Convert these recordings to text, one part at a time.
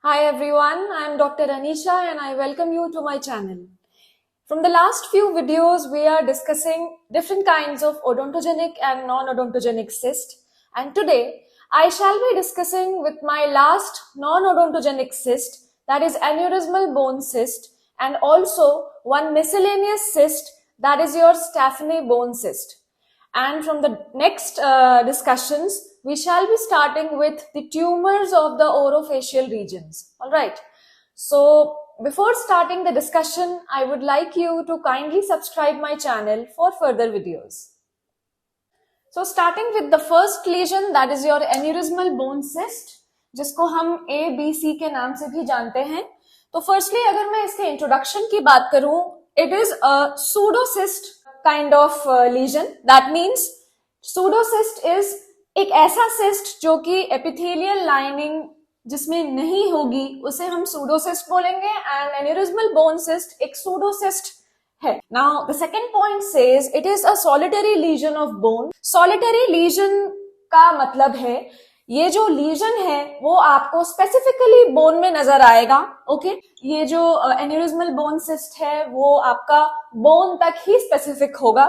Hi everyone, I am Dr. Anisha and I welcome you to my channel. From the last few videos, we are discussing different kinds of odontogenic and non-odontogenic cyst. And today, I shall be discussing with my last non-odontogenic cyst, that is aneurysmal bone cyst, and also one miscellaneous cyst, that is your Staphny bone cyst. And from the next discussions, we shall be starting with the tumors of the orofacial regions. All right. So before starting the discussion, I would like you to kindly subscribe my channel for further videos. So starting with the first lesion, that is your aneurysmal bone cyst, जिसको हम ABC के नाम से भी जानते हैं. तो firstly, अगर मैं इसके introduction की बात करूं, it is a pseudocyst kind of lesion. That means pseudocyst is एक ऐसा cyst जो कि epithelial lining जिसमें नहीं होगी उसे हम pseudocyst बोलेंगे, and aneurysmal bone cyst एक pseudocyst है. Now the second point says it is a solitary lesion of bone. Solitary lesion का मतलब है ये जो लीजन है वो आपको स्पेसिफिकली बोन में नजर आएगा. ओके, ये जो एन्यूरिज्मल बोन सिस्ट है वो आपका बोन तक ही स्पेसिफिक होगा.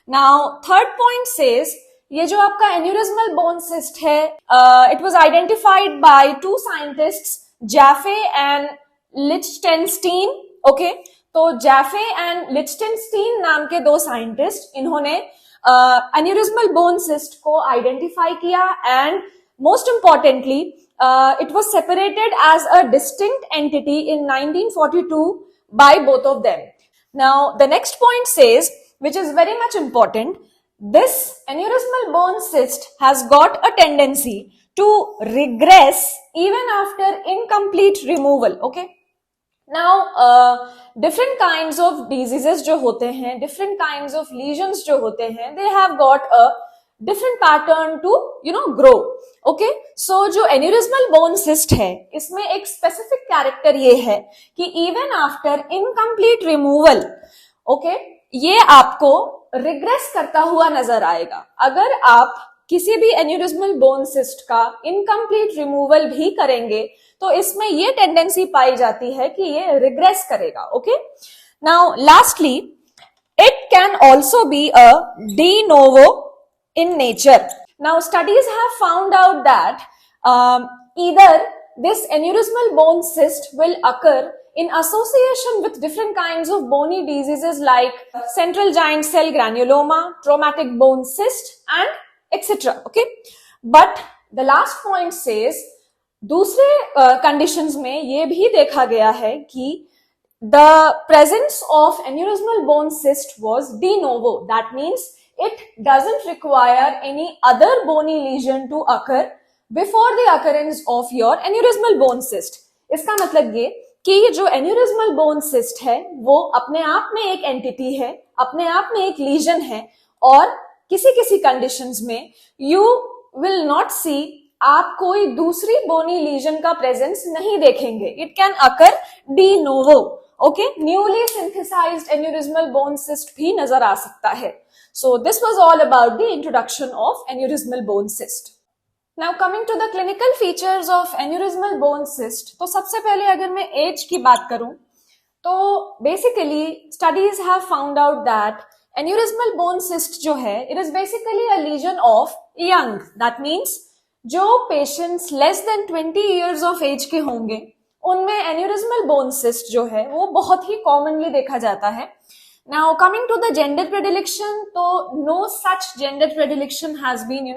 नाउ थर्ड पॉइंट सेज ये जो आपका एन्यूरिज्मल बोन सिस्ट है it was identified by two scientists, Jaffe and Lichtenstein. Okay, तो जैफे एंड लिचटेनस्टीन नाम के दो साइंटिस्ट, इन्होंने एन्यूरिज्मल बोन सिस्ट को आइडेंटिफाई किया and most importantly, it was separated as a distinct entity in 1942 by both of them. Now, the next point says, which is very much important, this aneurysmal bone cyst has got a tendency to regress even after incomplete removal. Okay. Now, different kinds of diseases जो होते हैं, different kinds of lesions जो होते हैं, they have got a different pattern to grow. Okay, so जो aneurysmal bone cyst है इसमें एक specific character ये है कि even after incomplete removal, okay, ये आपको regress करता हुआ नजर आएगा. अगर आप किसी भी aneurysmal bone cyst का incomplete removal भी करेंगे तो इसमें ये tendency पाई जाती है कि ये regress करेगा. Okay, now lastly, it can also be a de novo in nature. Now studies have found out that either this aneurysmal bone cyst will occur in association with different kinds of bony diseases like central giant cell granuloma, traumatic bone cyst and etc. Okay, but the last point says दूसरे conditions में ये भी देखा गया है कि the presence of aneurysmal bone cyst was de novo. That means it doesn't require any other bony lesion to occur before the occurrence of your aneurysmal bone cyst. इसका मतलब ये कि ये जो aneurysmal bone cyst है वो अपने आप में एक entity है, अपने आप में एक lesion है और किसी conditions में you will not see, आप कोई दूसरी bony lesion का presence नहीं देखेंगे. It can occur de novo. Okay, newly synthesized aneurysmal bone cyst भी नजर आ सकता है. So this was all about the introduction of aneurysmal bone cyst. Now coming to the clinical features of aneurysmal bone cyst, तो सबसे पहले अगर मैं age की बात करूं तो basically studies have found out that aneurysmal bone cyst जो है it is basically a lesion of young. That means जो patients less than 20 years of age के होंगे उनमें aneurysmal bone cyst जो है वो बहुत ही commonly देखा जाता है. Now coming to the gender predilection, so no such gender predilection has been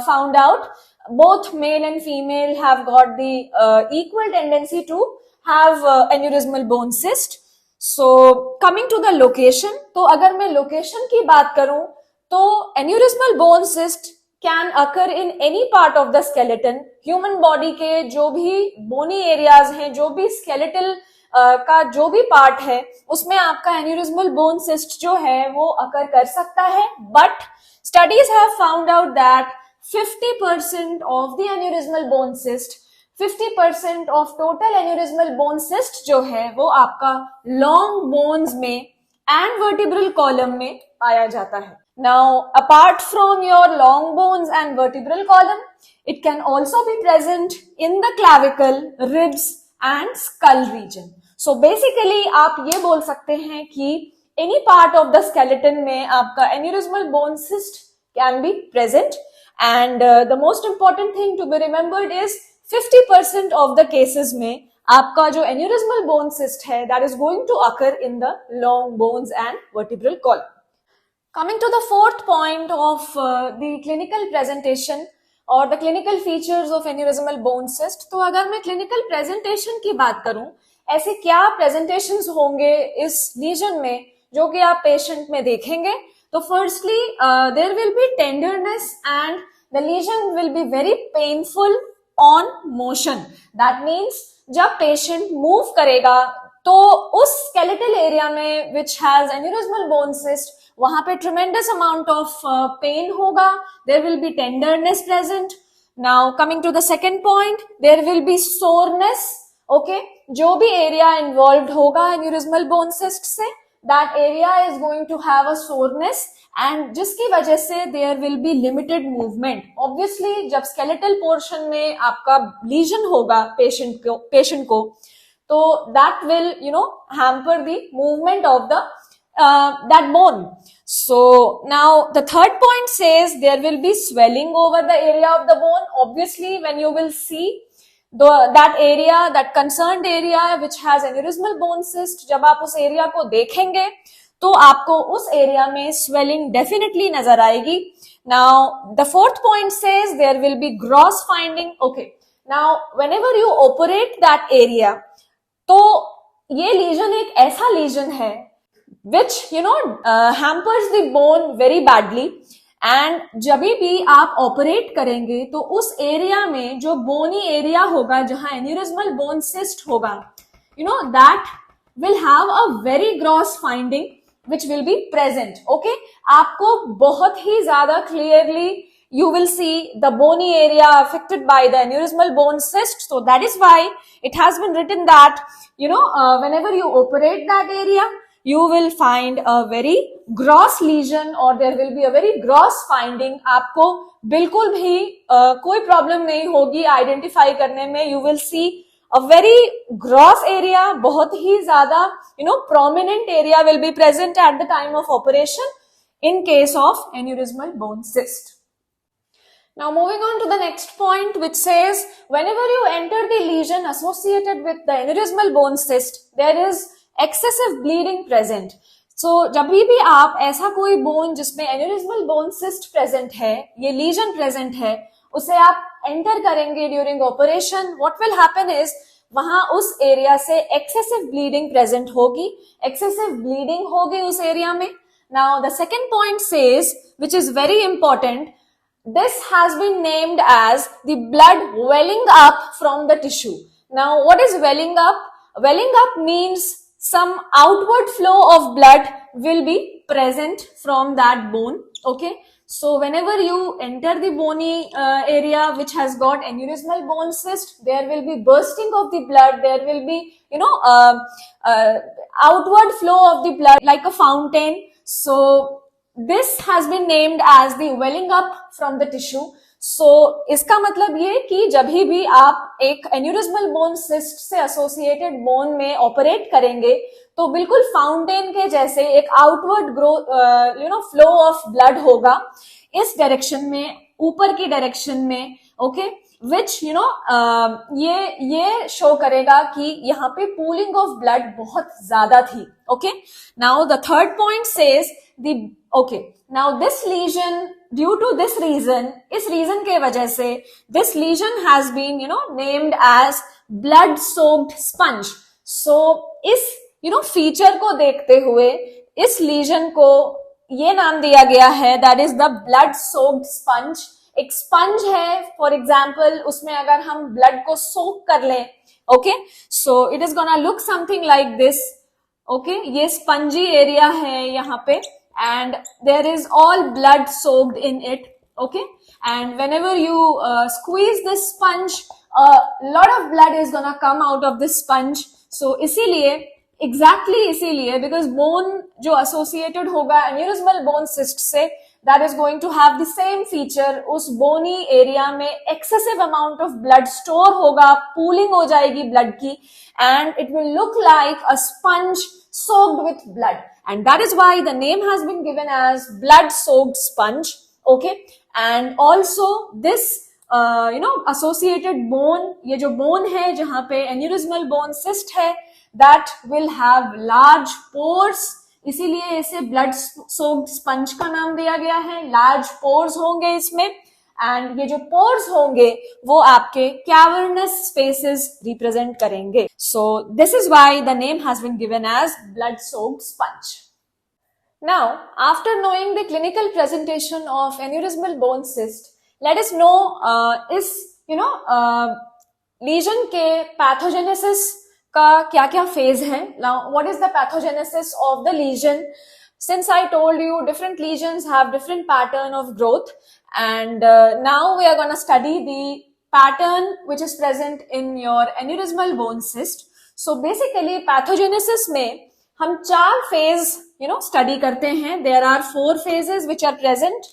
found out. Both male and female have got the equal tendency to have aneurysmal bone cyst. So coming to the location, तो अगर मैं location की बात करूं तो aneurysmal bone cyst can occur in any part of the skeleton. Human body के जो भी bony areas हैं, जो भी skeletal का जो भी पार्ट है उसमें आपका एन्यूरिज्मल बोन सिस्ट जो है वो अकर कर सकता है. But studies have found out that 50% of the aneurysmal bone cyst, 50% of total aneurysmal bone cyst जो है वो आपका लॉन्ग बोन्स में एंड वर्टिब्रल कॉलम में पाया जाता है. Now apart from your long bones and vertebral column, It can also be present in the clavicle, ribs and skull region. So basically आप ये बोल सकते हैं कि any part of the skeleton में आपका aneurysmal bone cyst can be present. And the most important thing to be remembered is 50% of the cases में आपका जो aneurysmal bone cyst है that is going to occur in the long bones and vertebral column. Coming to the fourth point of the clinical presentation or the clinical features of aneurysmal bone cyst, तो अगर मैं clinical presentation की बात करूं, ऐसे क्या presentations होंगे इस lesion में जो कि आप patient में देखेंगे? तो firstly, there will be tenderness and the lesion will be very painful on motion. That means जब patient move करेगा तो उस skeletal area में which has aneurysmal bone cyst वहां पे tremendous amount of pain होगा. There will be tenderness present. Now coming to the second point, there will be soreness. Okay, जो भी area involved होगा aneurysmal bone cyst से, that area is going to have a soreness and जिसकी वजह से there will be limited movement. Obviously जब skeletal portion में आपका lesion होगा patient को तो that will hamper the movement of the that bone. So now the third point says there will be swelling over the area of the bone. Obviously when you will see that area, that concerned area which has aneurysmal bone cyst, जब आप उस area को देखेंगे तो आपको उस area में swelling definitely नजर आएगी. Now the fourth point says there will be gross finding. Okay, now whenever you operate that area, तो ये lesion एक ऐसा lesion है which hampers the bone very badly and जब भी आप ऑपरेट करेंगे तो उस एरिया में जो बोनी एरिया होगा जहां एन्यूरिज्मल बोन सिस्ट होगा that will have a very gross finding which will be present. Okay, आपको बहुत ही ज्यादा clearly you will see the bony area affected by the aneurysmal bone cyst. So that is why it has been written that whenever you operate that area you will find a very gross lesion or there will be a very gross finding. आपको बिल्कुल भी कोई problem नहीं होगी identify करने में. You will see a very gross area, बहुत ही ज्यादा prominent area will be present at the time of operation in case of aneurysmal bone cyst. Now moving on to the next point which says whenever you enter the lesion associated with the aneurysmal bone cyst, there is excessive bleeding present. So जब भी आप ऐसा कोई bone जिसमें aneurysmal bone cyst present है, ये lesion present है, उसे आप enter करेंगे during operation, what will happen is वहां उस area से excessive bleeding present होगी, excessive bleeding होगी उस area में. Now the second point says, which is very important, this has been named as the blood welling up from the tissue. Now what is welling up? Welling up means some outward flow of blood will be present from that bone. Okay, so whenever you enter the bony area which has got aneurysmal bone cyst, there will be bursting of the blood, there will be outward flow of the blood like a fountain. So this has been named as the welling up from the tissue. So इसका मतलब ये कि जब भी आप एक aneurysmal bone cyst से associated bone में ऑपरेट करेंगे तो बिल्कुल फाउंटेन के जैसे एक आउटवर्ड फ्लो ऑफ ब्लड होगा इस डायरेक्शन में, ऊपर की डायरेक्शन में. ओके, विच ये शो करेगा कि यहाँ पे पूलिंग ऑफ ब्लड बहुत ज्यादा थी. Okay, now the third point says now this lesion, due to this reason, इस reason के वजह से this lesion has been named as blood soaked sponge. So इस feature को देखते हुए इस lesion को ये नाम दिया गया है, that is the blood soaked sponge. एक sponge है, for example उसमें अगर हम blood को soak कर लें, okay, so it is gonna look something like this. Okay, ये spongy area है यहाँ पे and there is all blood soaked in it. Okay, and whenever you squeeze this sponge, a lot of blood is gonna come out of this sponge. So इसीलिए exactly इसीलिए because bone जो associated होगा aneurysmal bone cyst से, that is going to have the same feature. उस bony area में excessive amount of blood store होगा, pooling हो जाएगी blood की, and it will look like a sponge soaked with blood, and that is why the name has been given as blood soaked sponge. Okay, and also this associated bone, ये जो bone है जहां पे aneurysmal bone cyst है, that will have large pores, इसीलिए इसे blood soaked sponge का नाम दिया गया है. large pores होंगे इसमें, and ये जो pores होंगे वो आपके cavernous spaces represent करेंगे. So this is why the name has been given as blood soaked sponge. Now, after knowing the clinical presentation of aneurysmal bone cyst, let us know इस lesion के pathogenesis का क्या क्या phase है. Now, what is the pathogenesis of the lesion? Since I told you different lesions have different pattern of growth, and now we are going to study the pattern which is present in your aneurysmal bone cyst. So basically pathogenesis में हम 4 phase study करते हैं. There are 4 phases which are present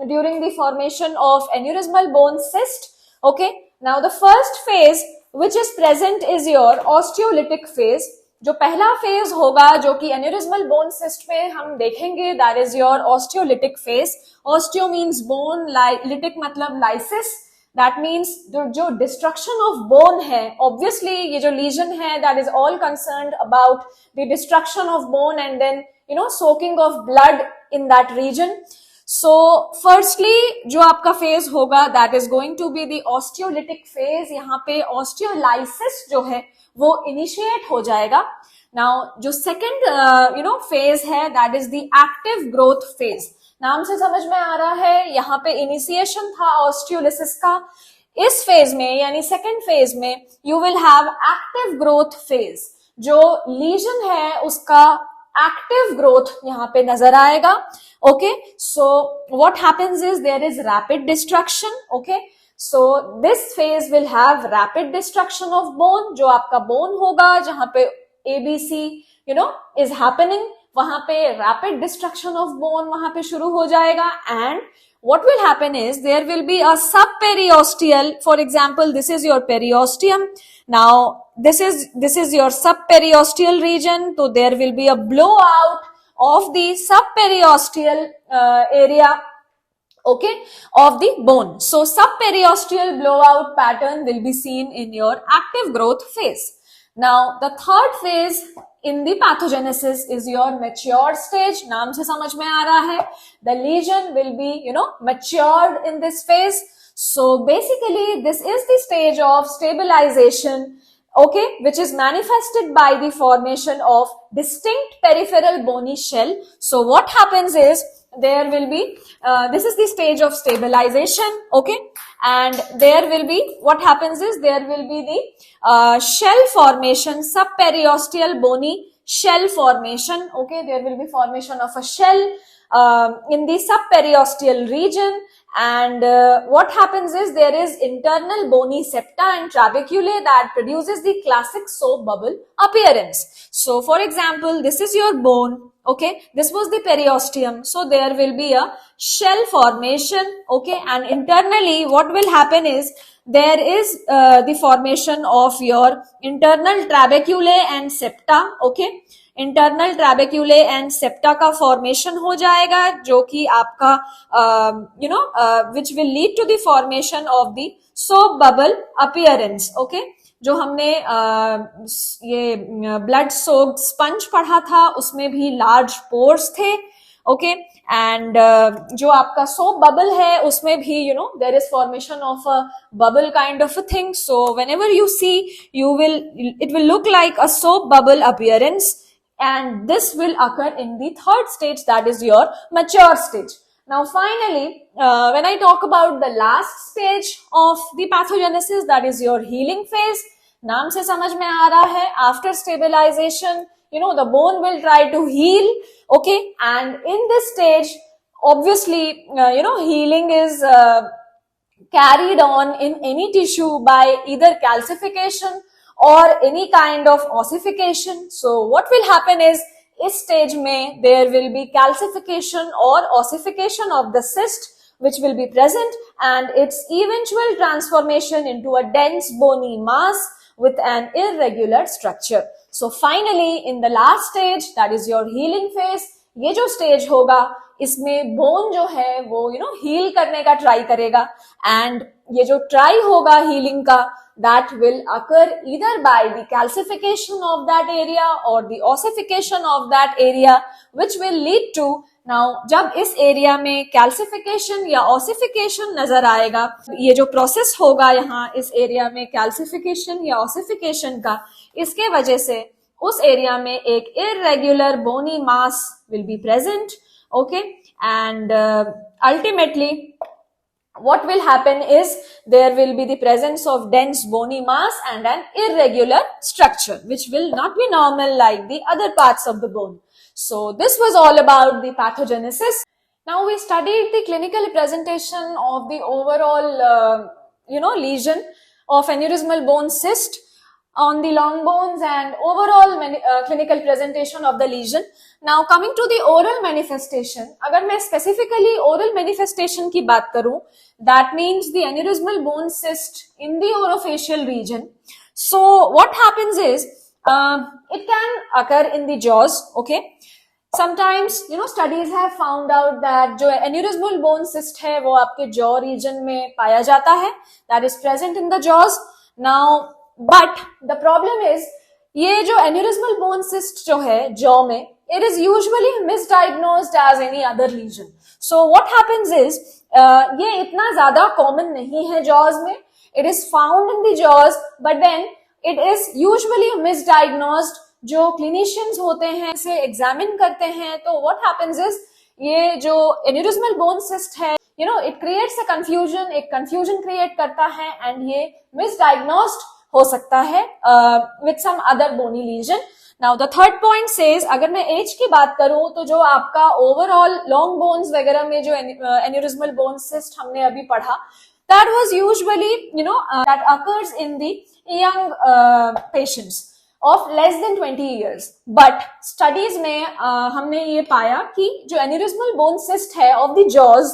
during the formation of aneurysmal bone cyst. Okay, now the first phase which is present is your osteolytic phase. जो पहला phase होगा जो कि aneurysmal bone cyst में हम देखेंगे, that is your osteolytic phase. Osteo means bone, lytic मतलब lysis. That means जो destruction of bone है, obviously ये जो lesion है, that is all concerned about the destruction of bone and then soaking of blood in that region. So firstly जो आपका phase होगा, that is going to be the osteolytic phase. यहाँ पे osteolysis जो है वो initiate हो जाएगा. Now जो second phase है, that is the active growth phase. नाम से समझ में आ रहा है यहाँ पे इनिशिएशन था ऑस्टियोलिसिस का. इस फेज में यानी सेकेंड फेज में you will have active growth phase. जो लीजन है उसका एक्टिव ग्रोथ यहाँ पे नजर आएगा. Okay, so what happens is there is rapid destruction. Okay, so this phase will have rapid destruction of bone. जो आपका बोन होगा जहां पे एबीसी इज हैपनिंग, वहां पे रैपिड डिस्ट्रक्शन ऑफ बोन वहां पे शुरू हो जाएगा. And what will happen is there will be a subperiosteal, for example this is your periosteum. Now this is your subperiosteal region, so there will be a blowout of the subperiosteal area, okay, of the bone. So subperiosteal blowout pattern will be seen in your active growth phase. Now the third phase in the pathogenesis is your mature stage. नाम से समझ में आ रहा है. The lesion will be matured in this phase. So basically this is the stage of stabilization, okay, which is manifested by the formation of distinct peripheral bony shell. So what happens is there will be this is the stage of stabilization, okay, and there will be what happens is there will be the shell formation, subperiosteal bony shell formation. Okay, there will be formation of a shell in the subperiosteal region, and what happens is there is internal bony septa and trabeculae that produces the classic soap bubble appearance. So for example, this is your bone. Okay, this was the periosteum, so there will be a shell formation. Okay, and internally what will happen is there is the formation of your internal trabeculae and septa. Okay, internal trabeculae and septa का formation हो जाएगा, जो कि आपका which will lead to the formation of the soap bubble appearance. Okay, जो हमने ये blood soaked sponge पढ़ा था उसमें भी लार्ज पोर्स थे. ओके, एंड जो आपका सोप बबल है उसमें भी there is formation of a bubble kind of a thing. So whenever you see it will look like a soap bubble appearance, and this will occur in the third stage, that is your mature stage. Now finally, when I talk about the last stage of the pathogenesis, that is your healing phase. नाम से समझ में आ रहा है, after stabilization the bone will try to heal. Okay, and in this stage obviously healing is carried on in any tissue by either calcification or any kind of ossification. So what will happen is इस stage में there will B calcification और ossification of the cyst which will be present and its eventual transformation into a dense bony mass with an irregular structure. So finally in the last stage, that is your healing phase, ये जो stage होगा इसमें bone जो है वो heal करने का try करेगा and ये जो try होगा healing का that will occur either by the calcification of that area or the ossification of that area which will lead to now जब इस एरिया में कैल्सिफिकेशन या ऑसिफिकेशन नजर आएगा, ये जो प्रोसेस होगा यहाँ इस एरिया में कैल्सिफिकेशन या ऑसिफिकेशन का, इसके वजह से उस एरिया में एक irregular bony mass will be present. Okay, and ultimately what will happen is there will be the presence of dense bony mass and an irregular structure which will not be normal like the other parts of the bone. So this was all about the pathogenesis. Now we studied the clinical presentation of the overall lesion of aneurysmal bone cyst on the long bones and overall clinical presentation of the lesion. Now coming to the oral manifestation, अगर मैं specifically oral manifestation की बात करूं, that means the aneurysmal bone cyst in the orofacial region. So what happens is it can occur in the jaws. Okay, sometimes studies have found out that जो aneurysmal bone cyst है वो आपके jaw region में पाया जाता है, that is present in the jaws. Now but the problem is ये जो aneurysmal bone cyst जो है jaw में, it is usually misdiagnosed as any other lesion. So what happens is ये इतना ज्यादा common नहीं है jaws में, it is found in the jaws but then it is usually misdiagnosed. जो clinicians होते हैं इसे examine करते हैं तो what happens is ये जो aneurysmal bone cyst है it creates a confusion, एक confusion create करता है and ये misdiagnosed हो सकता है with some other bony lesion. Now the third point says अगर मैं age की बात करूं तो जो आपका overall long bones वगैरह में जो aneurysmal bone cyst हमने अभी पढ़ा, that was usually that occurs in the young patients of less than 20 years. But studies में हमने ये पाया कि जो aneurysmal bone cyst है of the jaws,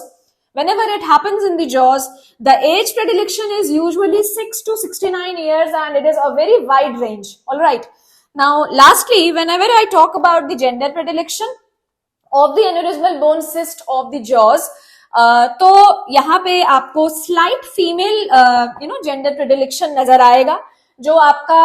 whenever it happens in the jaws, the age predilection is usually 6 to 69 years and it is a very wide range. All right. Now, lastly, whenever I talk about the gender predilection of the aneurysmal bone cyst of the jaws, तो यहाँ पे आपको slight female gender predilection नजर आएगा. जो आपका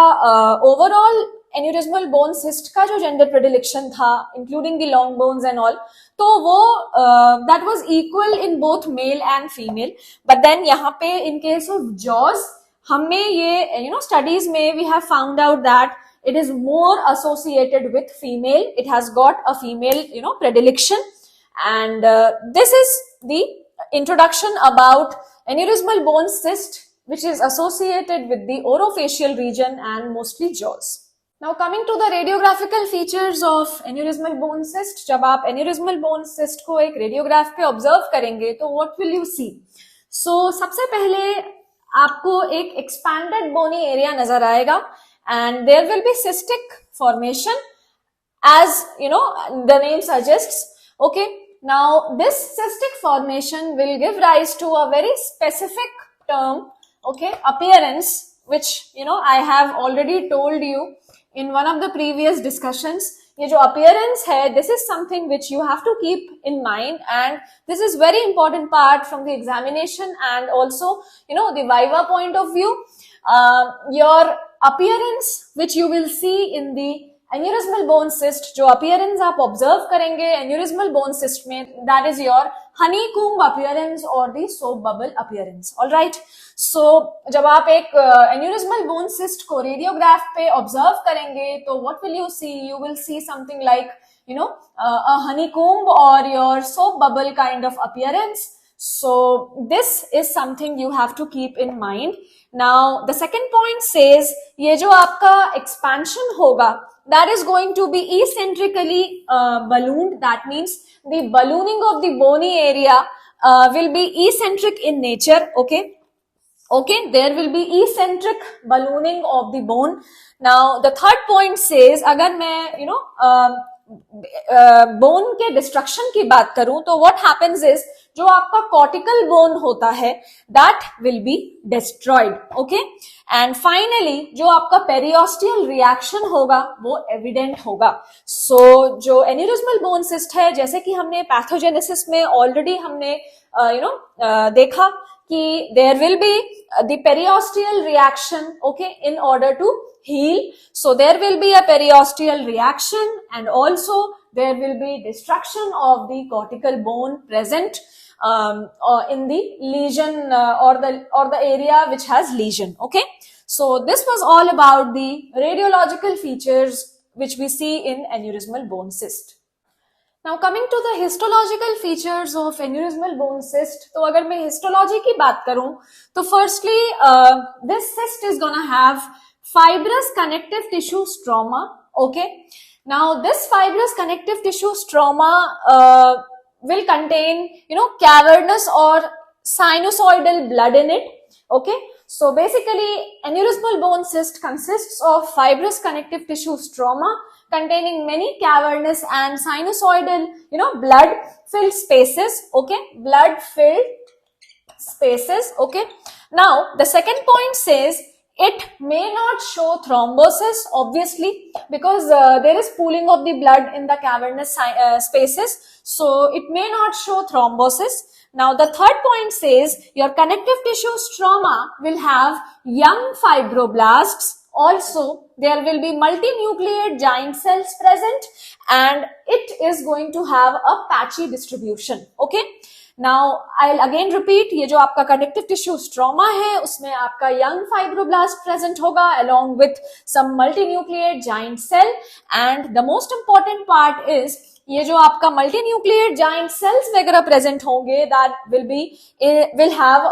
overall aneurysmal bone cyst का जो gender predilection था, including the long bones and all, तो वो that was equal in both male and female. But then यहाँ पे in case of jaws, हमें ये studies में we have found out that it is more associated with female. It has got a female predilection, and this is the introduction about aneurysmal bone cyst, which is associated with the orofacial region and mostly jaws. Now coming to the radiographical features of aneurysmal bone cyst, जब आप aneurysmal bone cyst को एक radiograph पे observe करेंगे तो what will you see? So सबसे पहले आपको एक expanded bony area नजर आएगा and there will be cystic formation as the name suggests. Okay, now this cystic formation will give rise to a very specific term, okay, appearance, which I have already told you in one of the previous discussions. ये जो appearance है, this is something which you have to keep in mind, and this is very important part from the examination and also the viva point of view. Your appearance which you will see in the aneurysmal bone cyst, जो appearance आप observe करेंगे aneurysmal bone cyst में, that is your honeycomb appearance or the soap bubble appearance. All right. So जब आप एक aneurysmal bone cyst को radiograph पे observe करेंगे तो what will you see? You will see something like a honeycomb or your soap bubble kind of appearance. So this is something you have to keep in mind. Now the second point says ये जो आपका expansion होगा, that is going to be eccentrically ballooned. That means the ballooning of the bony area will be eccentric in nature. Okay, there will be eccentric ballooning of the bone. Now the third point says अगर मैं bone के destruction की बात करूं तो what happens is जो आपका cortical bone होता है that will be destroyed, okay. And finally जो आपका पेरियोस्टियल रिएक्शन होगा वो एविडेंट होगा। सो जो एन्यूरिज्मल बोन सिस्ट है, जैसे कि हमने पैथोजेनेसिस में ऑलरेडी हमने देखा कि there will be the periosteal reaction, okay, in order to heal. So there will be a periosteal reaction and also there will be destruction of the cortical bone present in the lesion or the area which has lesion, okay. So this was all about the radiological features which we see in aneurysmal bone cyst. Now coming to the histological features of aneurysmal bone cyst, तो अगर मैं histology की बात करूं तो firstly this cyst is gonna have fibrous connective tissue stroma, okay. Now this fibrous connective tissue stroma will contain cavernous or sinusoidal blood in it, okay. So basically aneurysmal bone cyst consists of fibrous connective tissue stroma containing many cavernous and sinusoidal blood filled spaces, okay, blood filled spaces, okay. Now the second point says it may not show thrombosis, obviously, because there is pooling of the blood in the cavernous spaces, so it may not show thrombosis. Now the third point says your connective tissue stroma will have young fibroblasts. Also there will be multinucleate giant cells present and it is going to have a patchy distribution, okay. Now I'll again repeat, ये जो आपका connective tissue stroma है उसमें आपका young fibroblast present होगा along with some multinucleate giant cell, and the most important part is ये जो आपका multinucleate giant cells वगैरह present होंगे that will have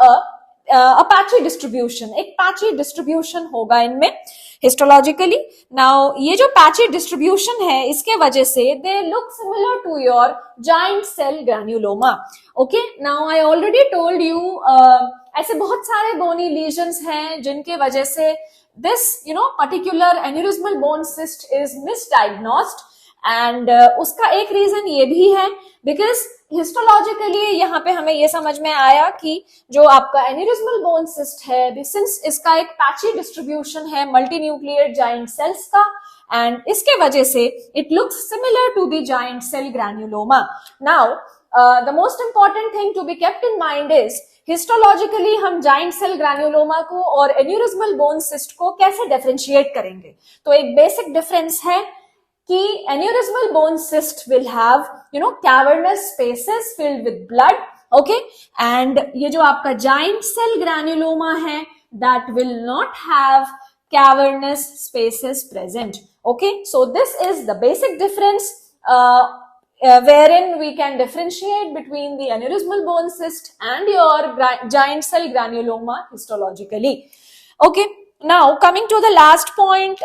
a patchy distribution, एक patchy distribution होगा इनमें histologically. Now ये जो patchy distribution है इसके वजह से they look similar to your giant cell granuloma, okay. Now I already told you ऐसे बहुत सारे bony lesions हैं जिनके वजह से this particular aneurysmal bone cyst is misdiagnosed, and उसका एक रीजन ये भी है बिकॉज हिस्टोलॉजिकली यहाँ पे हमें ये समझ में आया कि जो आपका एन्यूरिज्मल बोन सिस्ट है, सिंस इसका एक पैची डिस्ट्रीब्यूशन है मल्टीन्यूक्लिएट जाइंट सेल्स का, एंड इसके वजह से it looks similar to the giant cell granuloma. Now the most important thing to be kept in mind is histologically हम जाइंट सेल ग्रैन्युलोमा को और एन्यूरिज्मल बोन सिस्ट को कैसे डिफरेंशिएट करेंगे. तो एक बेसिक डिफरेंस है कि aneurysmal bone cyst will have cavernous spaces filled with blood, okay, and ये जो आपका giant cell granuloma है that will not have cavernous spaces present, okay. So this is the basic difference wherein we can differentiate between the aneurysmal bone cyst and your giant cell granuloma histologically, okay. Now coming to the last point,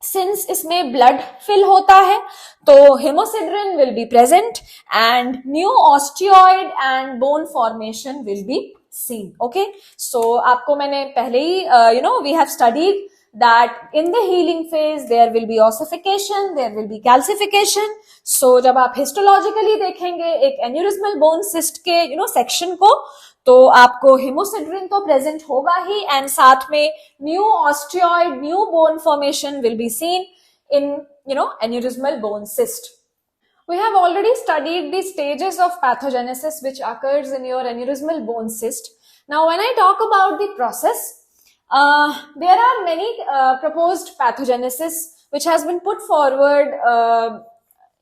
since इसमें blood fill होता है तो haemosiderin will be present and new osteoid and bone formation will be seen, okay. So आपको मैंने पहले ही we have studied that in the healing phase there will be ossification, there will be calcification. So जब आप histologically देखेंगे एक aneurysmal bone cyst के section को तो आपको हेमोसिड्रिन तो प्रेजेंट होगा ही एंड साथ में new osteoid, new bone formation will be seen in aneurysmal bone cyst. We have already studied the stages of pathogenesis which occurs in your aneurysmal bone cyst. Now when I talk about the process, there are many proposed pathogenesis which has been put forward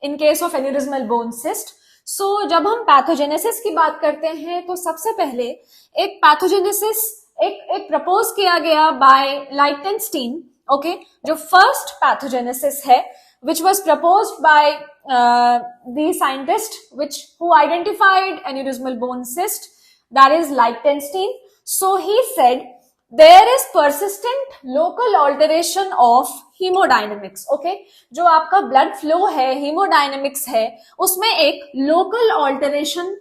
in case of aneurysmal bone cyst. So, जब हम pathogenesis की बात करते हैं तो सबसे पहले एक पैथोजेनेसिस एक प्रपोज किया गया बाय लाइटेनस्टीन, ओके, जो फर्स्ट पैथोजेनेसिस है which was proposed by the scientist who identified aneurysmal bone cyst, that is Lichtenstein. So he said there is persistent local alteration of hemodynamics, okay. जो आपका blood flow है, hemodynamics है, उसमें एक local alteration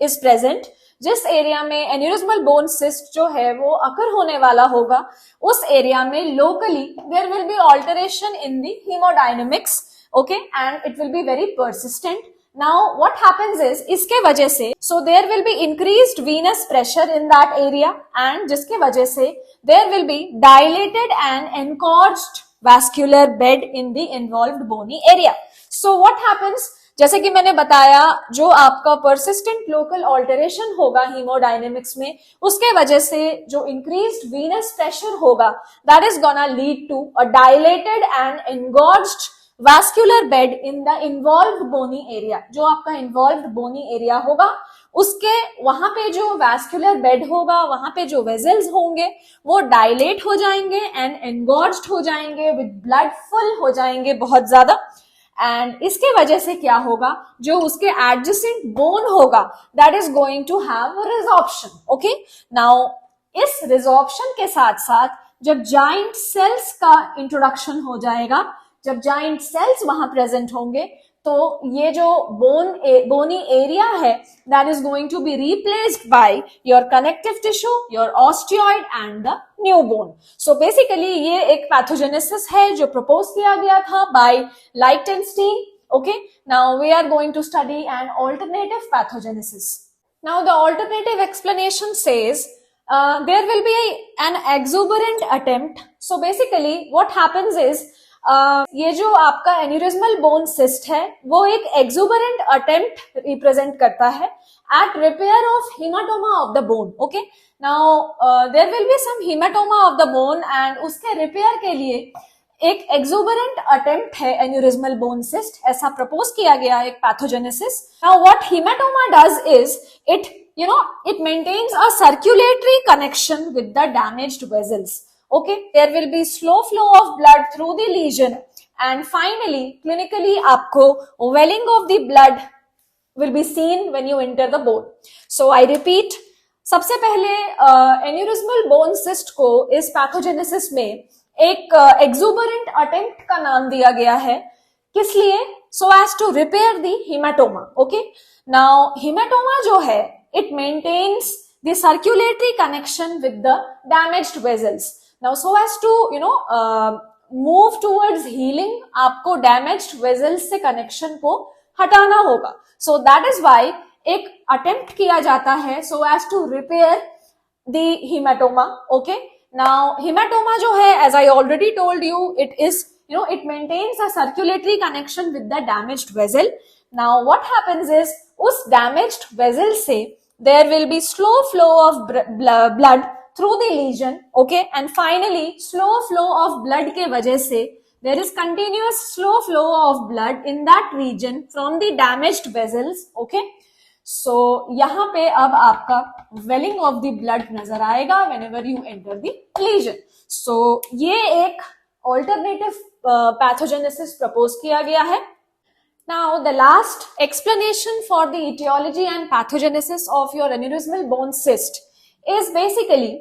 is present. जिस area में aneurysmal bone cyst जो है वो अकर होने वाला होगा उस एरिया में locally there will be alteration in the haemodynamics okay, and it will be very persistent. Now what happens is, इसके वजह से so there will be increased venous pressure in that area, and जिसके वजह से there will be dilated and engorged vascular bed in the involved bony area. So what happens, जैसे कि मैंने बताया, जो आपका persistent local alteration होगा hemodynamics में, उसके वजह से जो increased venous pressure होगा, that is gonna lead to a dilated and engorged vascular bed in the involved bony area. जो आपका involved bony area होगा, उसके वहां पे जो vascular bed होगा, वहां पे जो vessels होंगे, वो dilate हो जाएंगे and engorged हो जाएंगे, with blood full हो जाएंगे बहुत ज्यादा. एंड इसके वजह से क्या होगा, जो उसके एडजेसेंट बोन होगा, that is going to have resorption. Okay, now इस रिजॉर्प्शन के साथ साथ जब जाइंट सेल्स का इंट्रोडक्शन हो जाएगा, जब जाइंट सेल्स वहां प्रेजेंट होंगे, तो ये जो बोनी एरिया है, that is going to be replaced by your connective tissue, your osteoid and the new bone. So basically ये एक पैथोजेनेसिस है जो प्रपोज किया गया था by Lichtenstein. Okay, now we are going to study an alternative pathogenesis. Now the alternative explanation says there will be an exuberant attempt. So basically what happens is, ये जो आपका एन्यूरिज्मल बोन सिस्ट है, वो एक exuberant attempt represent करता है at repair of haematoma of the bone. Okay, now there will be some haematoma of the bone, and उसके repair के लिए एक एक्सुबरेंट अटेम्प्ट है एन्यूरिज्मल बोन सिस्ट, ऐसा प्रपोज किया गया एक pathogenesis. Now what haematoma does is, it maintains a circulatory connection with the damaged vessels. Okay, there will be slow flow of blood through the lesion, and finally clinically आपको welling of the blood will be seen when you enter the bone. So I repeat, सबसे पहले aneurysmal bone cyst को इस pathogenesis में एक exuberant attempt का नाम दिया गया है. किस लिए? So as to repair the hematoma. Okay, now hematoma जो है, it maintains the circulatory connection with the damaged vessels. Now so as to move towards healing, आपको damaged vessels से connection को हटाना होगा. So that is why एक attempt किया जाता है so as to repair the hematoma. Okay, now hematoma जो है, as I already told you, it is it maintains a circulatory connection with the damaged vessel. Now what happens is, उस damaged vessel से there will be slow flow of blood through the lesion. Okay, and finally slow flow of blood के वजह से there is continuous slow flow of blood in that region from the damaged vessels. Okay, so यहाँ पे अब आपका welling of the blood नजर आएगा whenever you enter the lesion. So ये एक alternative pathogenesis propose किया गया है. Now the last explanation for the etiology and pathogenesis of your aneurysmal bone cyst is basically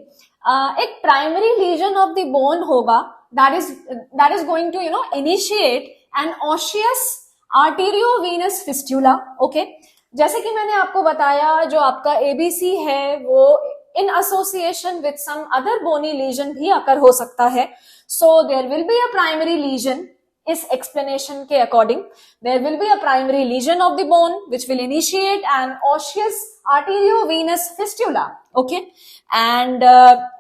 एक primary lesion of the bone होगा, that is going to initiate an osseous arteriovenous fistula. Okay, जैसे कि मैंने आपको बताया, जो आपका ABC है वो in association with some other bony lesion भी अकर हो सकता है. So there will be a primary lesion. इस explanation के according there will be a primary lesion of the bone which will initiate an osseous arteriovenous fistula. Okay, and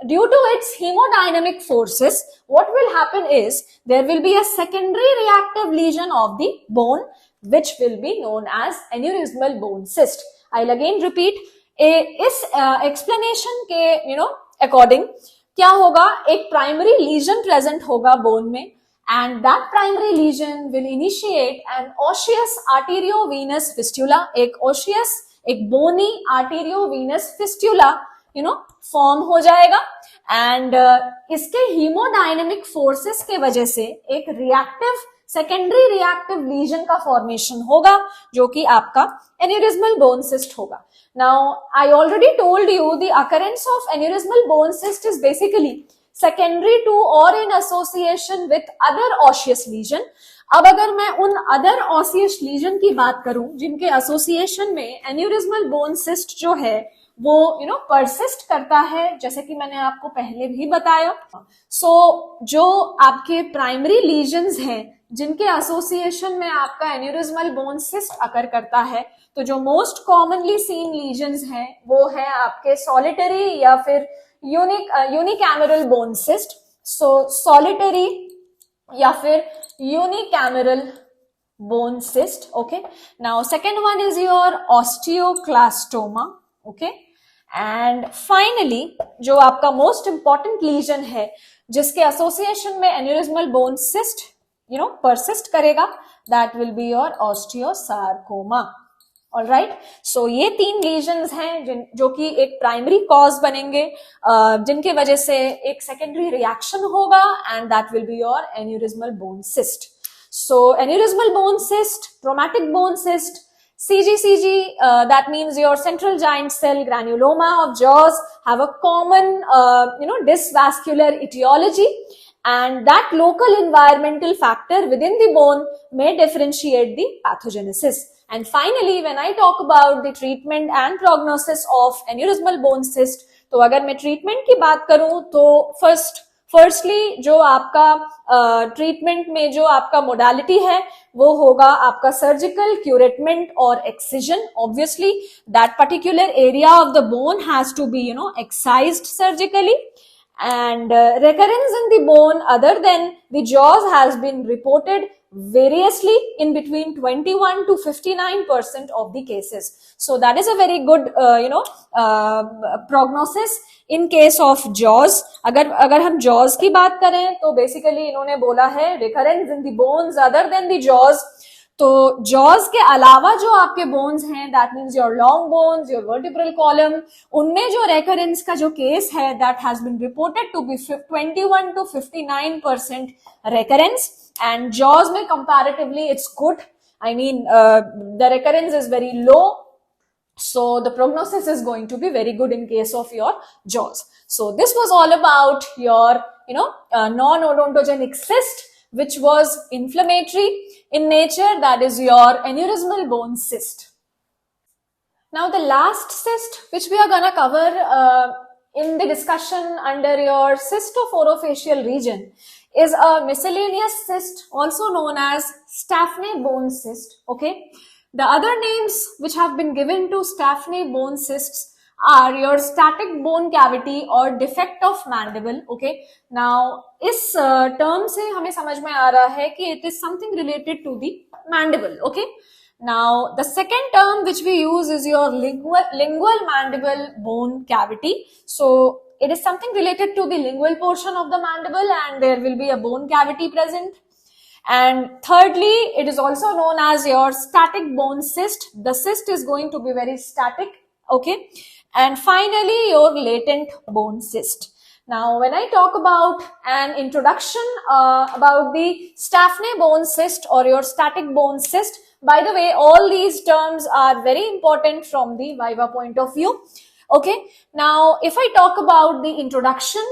due to its hemodynamic forces, what will happen is there will be a secondary reactive lesion of the bone which will be known as aneurysmal bone cyst. I'll again repeat, इस explanation के according क्या होगा, एक primary lesion present होगा bone में, and that primary lesion will initiate an osseous arteriovenous fistula. एक osseous, एक bony arteriovenous fistula form हो जाएगा, and इसके hemodynamic forces के वजह से एक reactive secondary reactive lesion का formation होगा, जो कि आपका aneurysmal bone cyst होगा. Now I already told you the occurrence of aneurysmal bone cyst is basically secondary to or in association with other osseous lesion. अब अगर मैं उन other osseous lesion की बात करूं जिनके association में aneurysmal bone cyst जो है वो persist करता है, जैसे कि मैंने आपको पहले भी बताया. So जो आपके primary lesions हैं जिनके एसोसिएशन में आपका एन्यूरिज्मल बोन सिस्ट अकर करता है, तो जो मोस्ट कॉमनली सीन लीजन्स हैं वो है आपके सॉलिटरी या फिर यूनिकैमरल बोन सिस्ट. सो सॉलिटरी या फिर unicameral bone cyst. Okay, now second one is your osteoclastoma. Okay, and finally जो आपका most important lesion है जिसके association में aneurysmal bone cyst persist करेगा, that will be your osteosarcoma. All right, so ये 3 lesions हैं जो कि एक primary cause बनेंगे, जिनके वजह से एक secondary reaction होगा, and that will be your aneurysmal bone cyst. So aneurysmal bone cyst, traumatic bone cyst, CGCG, that means your central giant cell granuloma of jaws, have a common dysvascular etiology, and that local environmental factor within the bone may differentiate the pathogenesis. And finally, when I talk about the treatment and prognosis of aneurysmal bone cyst, तो अगर मैं treatment की बात करूं तो firstly जो आपका treatment में जो आपका मोडालिटी है वो होगा आपका सर्जिकल क्यूरेटमेंट और excision. Obviously that particular area of the bone has to be excised surgically, and recurrence in the bone other than the jaws has been reported variously in between 21 to 59% of the cases. So that is a very good prognosis in case of jaws. अगर हम jaws की बात करें तो basically इन्होंने बोला है recurrence in the bones other than the jaws. तो jaws के अलावा जो आपके bones हैं, that means your long bones, your vertebral column, उनमें जो recurrence का जो case है that has been reported to be 21 to 59% recurrence, and jaws में comparatively it's good. I mean the recurrence is very low, so the prognosis is going to be very good in case of your jaws. So this was all about your non-odontogenic cyst which was inflammatory in nature, that is your aneurysmal bone cyst. Now the last cyst which we are going to cover in the discussion under your cystophorofacial region is a miscellaneous cyst also known as Staphne bone cyst. Okay, the other names which have been given to Staphne bone cysts are your static bone cavity or defect of mandible. Okay, now इस term से हमें समझ में आ रहा है कि it is something related to the mandible. Okay, now the second term which we use is your lingual mandible bone cavity. So it is something related to the lingual portion of the mandible, and there will be a bone cavity present. And thirdly, it is also known as your static bone cyst. The cyst is going to be very static. Okay, and finally your latent bone cyst. Now when I talk about an introduction about the Staphne bone cyst or your static bone cyst, by the way, all these terms are very important from the Viva point of view. Okay, now if I talk about the introduction,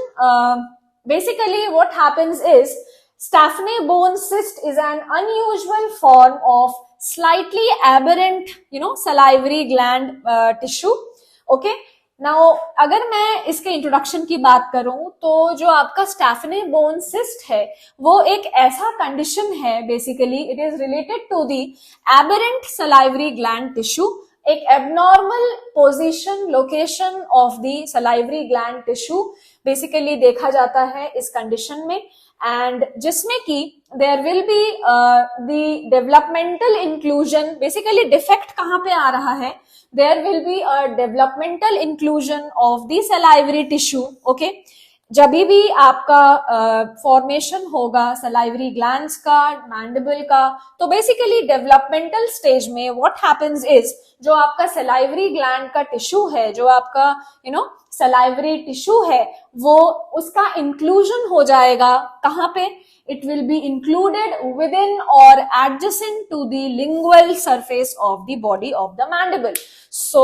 basically what happens is Staphne bone cyst is an unusual form of slightly aberrant salivary gland tissue. Okay, now अगर मैं इसके introduction की बात करूं तो जो आपका स्टैफने bone cyst है वो एक ऐसा कंडीशन है, basically it is related to the aberrant salivary gland tissue, एक abnormal position location of the salivary gland tissue basically देखा जाता है इस कंडीशन में, एंड जिसमें कि there will be the developmental inclusion. Basically defect कहाँ पे आ रहा है, there will be a developmental inclusion of the salivary tissue. Okay, जब भी आपका फॉर्मेशन होगा सलाइवरी ग्लैंड्स का, मैंडिबल का, तो बेसिकली डेवलपमेंटल स्टेज में व्हाट हैपेंस इज जो आपका सलाइवरी ग्लैंड का टिश्यू है, जो आपका सलाइवरी टिश्यू है, वो उसका इंक्लूजन हो जाएगा कहाँ पे, it will be included within or adjacent to the lingual surface of the body of the mandible. So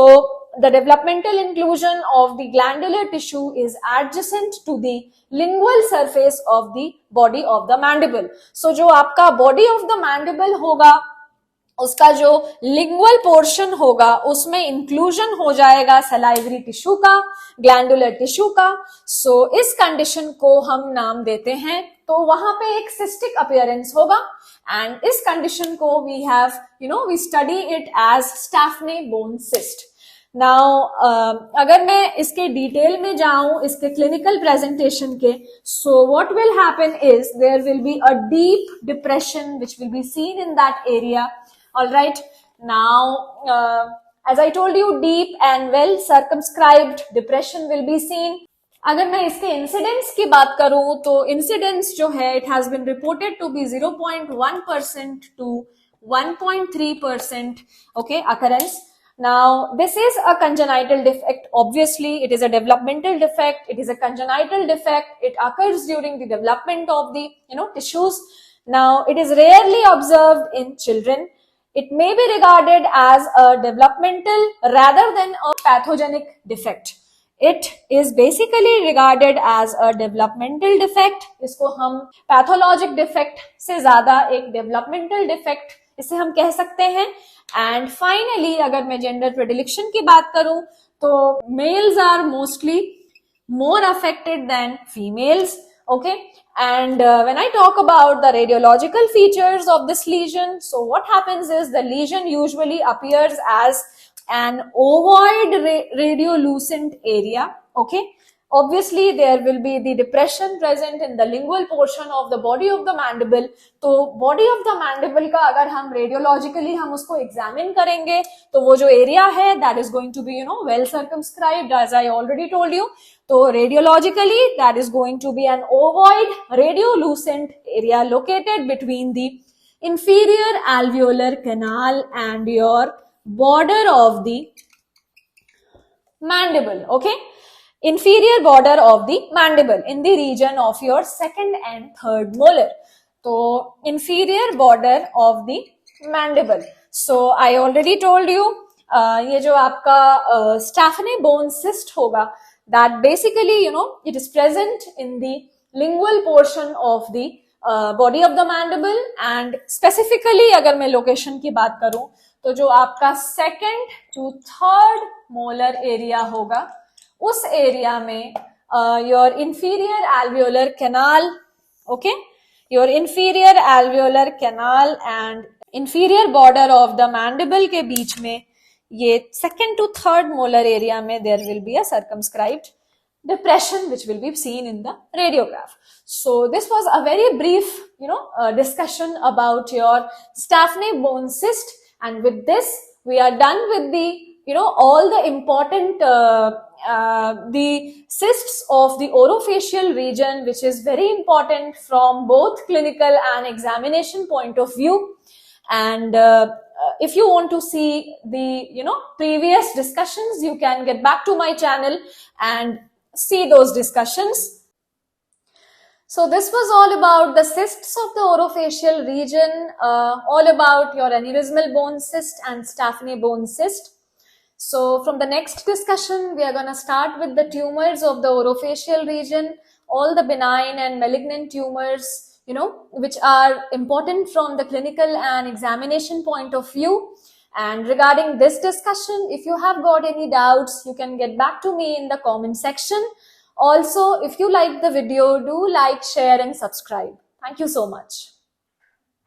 the developmental inclusion of the glandular tissue is adjacent to the lingual surface of the body of the mandible. So जो आपका body of the mandible होगा उसका जो lingual portion होगा उसमें inclusion हो जाएगा salivary tissue का, ग्लैंडुलर टिश्यू का. सो इस कंडीशन को हम नाम देते हैं, तो वहां पे एक सिस्टिक अपीयरेंस होगा एंड इस कंडीशन को we study it as Stafne bone cyst. नाउ अगर मैं इसके डिटेल में जाऊं इसके क्लिनिकल प्रेजेंटेशन के, so what will happen is there will be a deep depression which will be seen in that area. All right. Now, as I told you, deep and well circumscribed depression will be seen. अगर मैं इसके incidence की बात करूं तो incidence जो है it has been reported to be 0.1% to 1.3% okay occurrence. Now this is a congenital defect. Obviously it is a developmental defect, it is a congenital defect, it occurs during the development of the tissues. Now it is rarely observed in children. It may be regarded as a developmental rather than a pathogenic defect. It is basically regarded as a developmental defect. इसको हम pathologic defect से ज्यादा एक developmental defect इसे हम कह सकते हैं. And finally, अगर मैं gender predilection की बात करूं तो males are mostly more affected than females. Okay. And when I talk about the radiological features of this lesion, so what happens is the lesion usually appears as an ovoid radiolucent area. Okay. Obviously there will be the depression present in the lingual portion of the body of the mandible. तो body of the mandible का अगर हम radiologically हम उसको examine करेंगे तो वो जो area है that is going to be well circumscribed as I already told you. तो radiologically that is going to be an ovoid radiolucent area located between the inferior alveolar canal and your border of the mandible. Okay. Inferior border of the mandible in the region of your second and third molar. So inferior border of the mandible. So I already told you ये जो आपका Staphne bone cyst होगा that basically it is present in the lingual portion of the body of the mandible. And specifically अगर मैं location की बात करूं तो जो आपका second to third molar area होगा उस एरिया में your inferior alveolar canal, okay, your inferior alveolar canal and inferior border of the mandible के बीच में ये second to third molar area में there will be a circumscribed depression which will be seen in the radiograph. So this was a very brief discussion about your Staphne bone cyst, and with this we are done with the all the important the cysts of the orofacial region, which is very important from both clinical and examination point of view. And if you want to see the previous discussions, you can get back to my channel and see those discussions. So this was all about the cysts of the orofacial region, all about your aneurysmal bone cyst and Staphne bone cyst. So from the next discussion, we are going to start with the tumors of the orofacial region, all the benign and malignant tumors, which are important from the clinical and examination point of view. And regarding this discussion, if you have got any doubts, you can get back to me in the comment section. Also, if you like the video, do like, share and subscribe. Thank you so much.